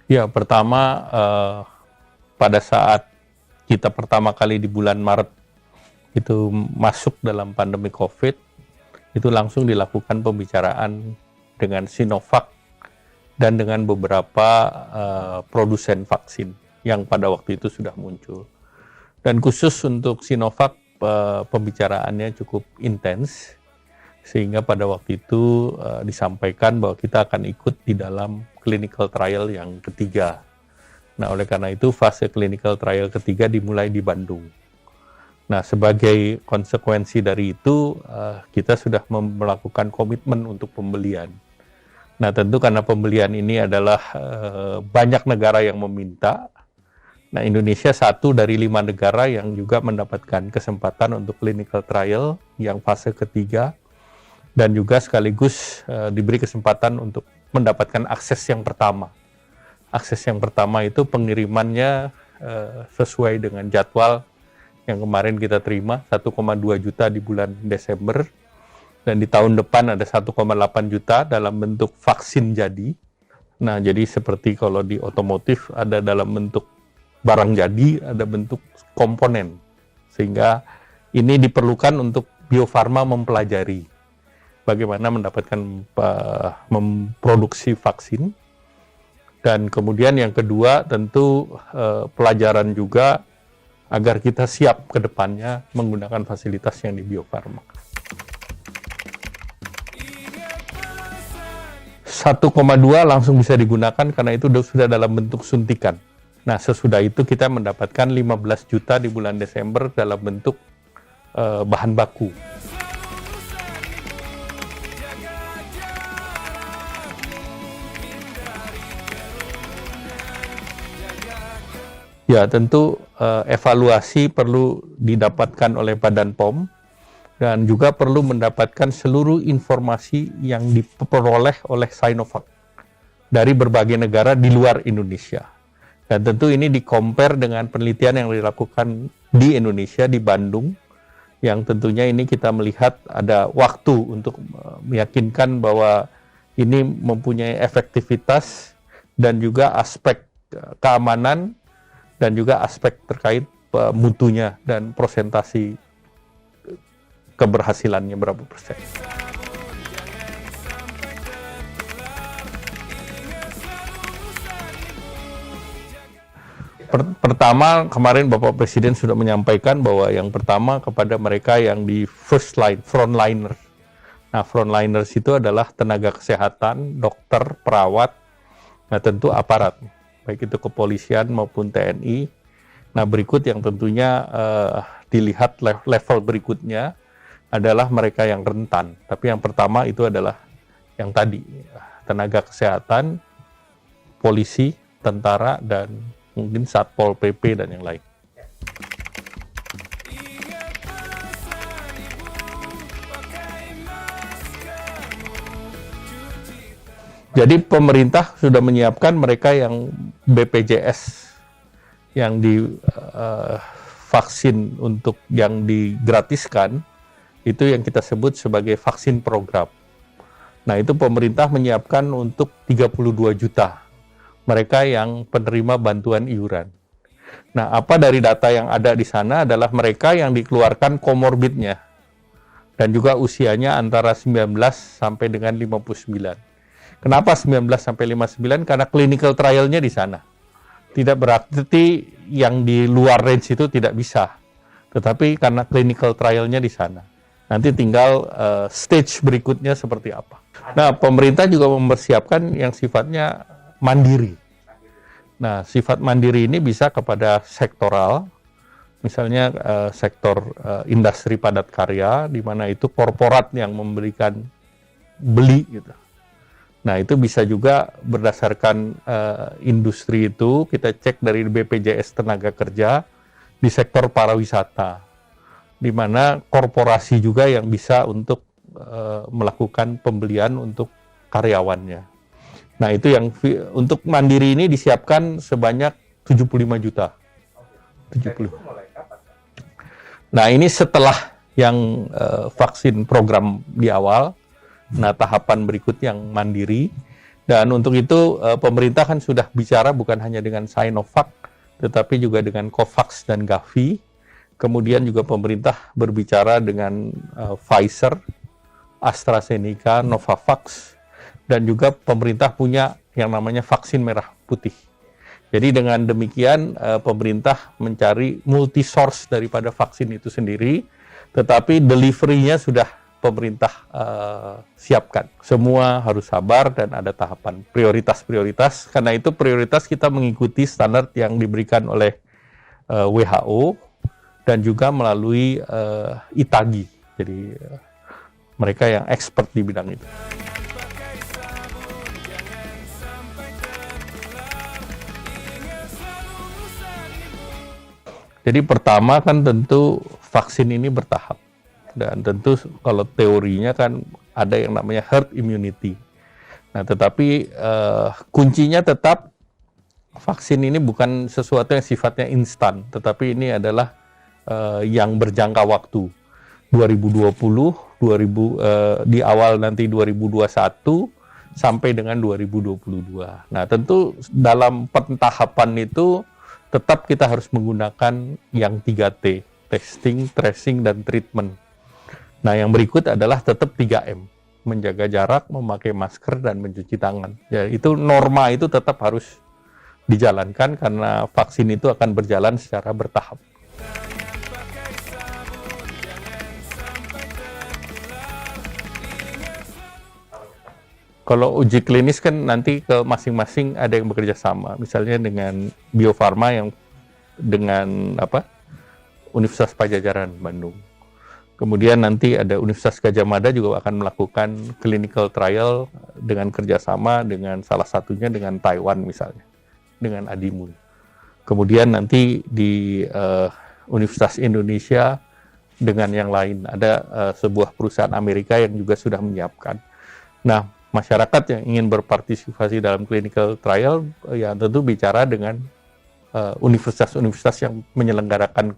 Ya, pertama pada saat kita pertama kali di bulan Maret itu masuk dalam pandemi COVID, itu langsung dilakukan pembicaraan dengan Sinovac dan dengan beberapa produsen vaksin yang pada waktu itu sudah muncul. Dan khusus untuk Sinovac, pembicaraannya cukup intens, sehingga pada waktu itu disampaikan bahwa kita akan ikut di dalam clinical trial yang ketiga. Nah, oleh karena itu fase clinical trial ketiga dimulai di Bandung. Nah, sebagai konsekuensi dari itu, kita sudah melakukan komitmen untuk pembelian. Nah, tentu karena pembelian ini adalah banyak negara yang meminta. Nah, Indonesia satu dari 5 negara yang juga mendapatkan kesempatan untuk clinical trial yang fase ketiga, dan juga sekaligus diberi kesempatan untuk mendapatkan akses yang pertama. Akses yang pertama itu pengirimannya sesuai dengan jadwal yang kemarin kita terima, 1,2 juta di bulan Desember, dan di tahun depan ada 1,8 juta dalam bentuk vaksin jadi. Nah, jadi seperti kalau di otomotif ada dalam bentuk barang jadi, ada bentuk komponen. Sehingga ini diperlukan untuk Bio Farma mempelajari bagaimana mendapatkan memproduksi vaksin. Dan kemudian yang kedua tentu pelajaran juga agar kita siap ke depannya menggunakan fasilitas yang di Bio Farma. 1,2 langsung bisa digunakan karena itu sudah dalam bentuk suntikan. Nah, sesudah itu kita mendapatkan 15 juta di bulan Desember dalam bentuk bahan baku. Ya, tentu evaluasi perlu didapatkan oleh Badan POM dan juga perlu mendapatkan seluruh informasi yang diperoleh oleh Sinovac dari berbagai negara di luar Indonesia. Dan tentu ini di-compare dengan penelitian yang dilakukan di Indonesia, di Bandung, yang tentunya ini kita melihat ada waktu untuk meyakinkan bahwa ini mempunyai efektivitas dan juga aspek keamanan dan juga aspek terkait mutunya dan prosentasi keberhasilannya berapa persen. Pertama, kemarin Bapak Presiden sudah menyampaikan bahwa yang pertama kepada mereka yang di first line, frontliner. Nah, frontliners itu adalah tenaga kesehatan, dokter, perawat, nah tentu aparat, baik itu kepolisian maupun TNI. Nah, berikut yang tentunya dilihat level berikutnya adalah mereka yang rentan. Tapi yang pertama itu adalah yang tadi, tenaga kesehatan, polisi, tentara, dan mungkin Satpol PP dan yang lain. Jadi pemerintah sudah menyiapkan mereka yang BPJS yang di vaksin untuk yang digratiskan, itu yang kita sebut sebagai vaksin program. Nah, itu pemerintah menyiapkan untuk 32 juta mereka yang penerima bantuan iuran. Nah, apa dari data yang ada di sana adalah mereka yang dikeluarkan komorbidnya dan juga usianya antara 19 sampai dengan 59. Kenapa 19 sampai 59? Karena clinical trial-nya di sana. Tidak berarti yang di luar range itu tidak bisa, tetapi karena clinical trial-nya di sana. Nanti tinggal stage berikutnya seperti apa. Nah, pemerintah juga mempersiapkan yang sifatnya mandiri. Nah, sifat mandiri ini bisa kepada sektoral, misalnya sektor industri padat karya, di mana itu korporat yang memberikan beli gitu. Nah, itu bisa juga berdasarkan industri itu, kita cek dari BPJS Tenaga Kerja di sektor pariwisata, di mana korporasi juga yang bisa untuk melakukan pembelian untuk karyawannya. Nah, itu yang untuk mandiri ini disiapkan sebanyak 75 juta. 70. Nah, ini setelah yang vaksin program di awal. Nah, tahapan berikut yang mandiri. Dan untuk itu pemerintah kan sudah bicara bukan hanya dengan Sinovac, tetapi juga dengan Covax dan Gavi. Kemudian juga pemerintah berbicara dengan Pfizer, AstraZeneca, Novavax, dan juga pemerintah punya yang namanya vaksin merah putih. Jadi dengan demikian pemerintah mencari multi source daripada vaksin itu sendiri, tetapi delivery-nya sudah pemerintah siapkan. Semua harus sabar dan ada tahapan prioritas-prioritas. Karena itu prioritas kita mengikuti standar yang diberikan oleh WHO dan juga melalui ITAGI. Jadi mereka yang expert di bidang itu. Jadi pertama kan tentu vaksin ini bertahap. Dan tentu kalau teorinya kan ada yang namanya herd immunity. Nah tetapi kuncinya tetap vaksin ini bukan sesuatu yang sifatnya instan. Tetapi ini adalah yang berjangka waktu. 2020, di awal nanti 2021, sampai dengan 2022. Nah tentu dalam pentahapan itu tetap kita harus menggunakan yang 3T, testing, tracing, dan treatment. Nah, yang berikut adalah tetap 3M, menjaga jarak, memakai masker, dan mencuci tangan. Ya, itu norma itu tetap harus dijalankan karena vaksin itu akan berjalan secara bertahap. Kalau uji klinis kan nanti ke masing-masing ada yang bekerja sama, misalnya dengan Bio Farma yang dengan Universitas Padjadjaran Bandung. Kemudian nanti ada Universitas Gadjah Mada juga akan melakukan clinical trial dengan kerjasama dengan salah satunya dengan Taiwan misalnya, dengan Adimun. Kemudian nanti di Universitas Indonesia dengan yang lain, ada sebuah perusahaan Amerika yang juga sudah menyiapkan. Nah, masyarakat yang ingin berpartisipasi dalam clinical trial ya tentu bicara dengan universitas-universitas yang menyelenggarakan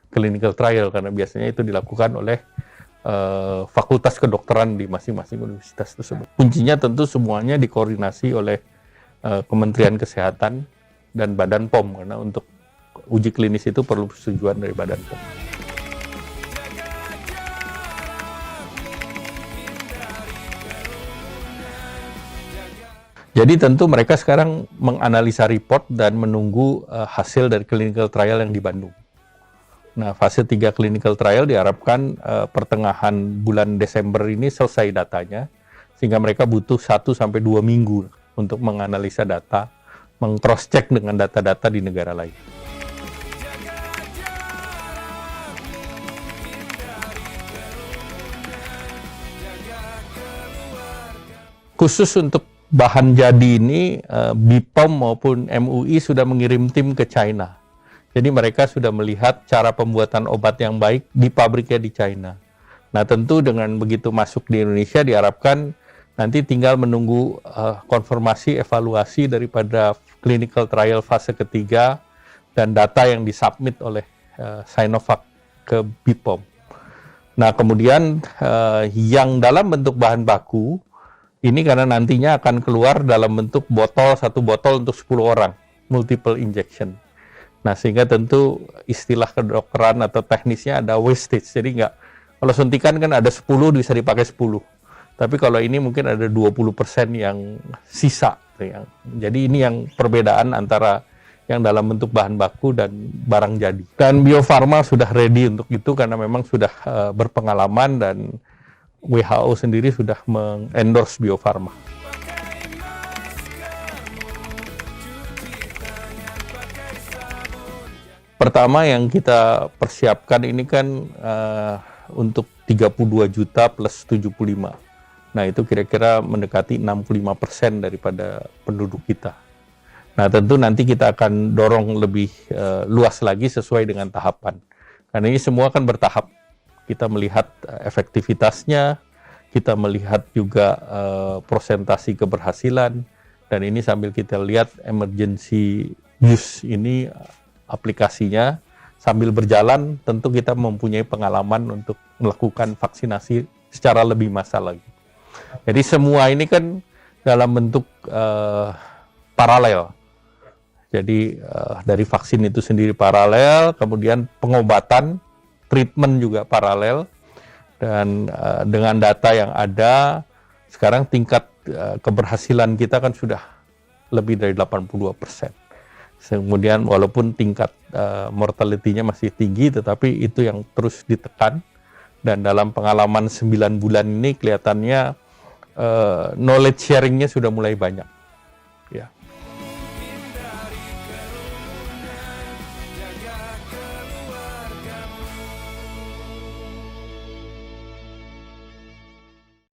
clinical trial karena biasanya itu dilakukan oleh fakultas kedokteran di masing-masing universitas tersebut. Kuncinya tentu semuanya dikoordinasi oleh Kementerian Kesehatan dan Badan POM karena untuk uji klinis itu perlu persetujuan dari Badan POM. Jadi tentu mereka sekarang menganalisa report dan menunggu hasil dari clinical trial yang di Bandung. Nah, fase 3 clinical trial diharapkan pertengahan bulan Desember ini selesai datanya, sehingga mereka butuh 1-2 minggu untuk menganalisa data, meng-cross-check dengan data-data di negara lain. Khusus untuk bahan jadi ini, BPOM maupun MUI sudah mengirim tim ke China. Jadi mereka sudah melihat cara pembuatan obat yang baik di pabriknya di China. Nah tentu dengan begitu masuk di Indonesia diharapkan nanti tinggal menunggu konfirmasi evaluasi daripada clinical trial fase ketiga dan data yang disubmit oleh Sinovac ke BPOM. Nah kemudian yang dalam bentuk bahan baku, ini karena nantinya akan keluar dalam bentuk botol, 1 botol untuk 10 orang, multiple injection. Nah, sehingga tentu istilah kedokteran atau teknisnya ada wastage. Jadi kalau suntikan kan ada 10, bisa dipakai 10. Tapi kalau ini mungkin ada 20% yang sisa. Jadi ini yang perbedaan antara yang dalam bentuk bahan baku dan barang jadi. Dan Bio Farma sudah ready untuk itu karena memang sudah berpengalaman dan WHO sendiri sudah mengendorse Bio Farma. Pertama yang kita persiapkan ini kan untuk 32 juta plus 75. Nah itu kira-kira mendekati 65% daripada penduduk kita. Nah tentu nanti kita akan dorong lebih luas lagi sesuai dengan tahapan. Karena ini semua kan bertahap. Kita melihat efektivitasnya, kita melihat juga prosentasi keberhasilan, dan ini sambil kita lihat emergency use ini aplikasinya, sambil berjalan tentu kita mempunyai pengalaman untuk melakukan vaksinasi secara lebih massal lagi. Jadi semua ini kan dalam bentuk paralel. Jadi dari vaksin itu sendiri paralel, kemudian pengobatan, treatment juga paralel, dan dengan data yang ada, sekarang tingkat keberhasilan kita kan sudah lebih dari 82%. Kemudian walaupun tingkat mortality-nya masih tinggi, tetapi itu yang terus ditekan, dan dalam pengalaman 9 bulan ini kelihatannya knowledge sharing-nya sudah mulai banyak.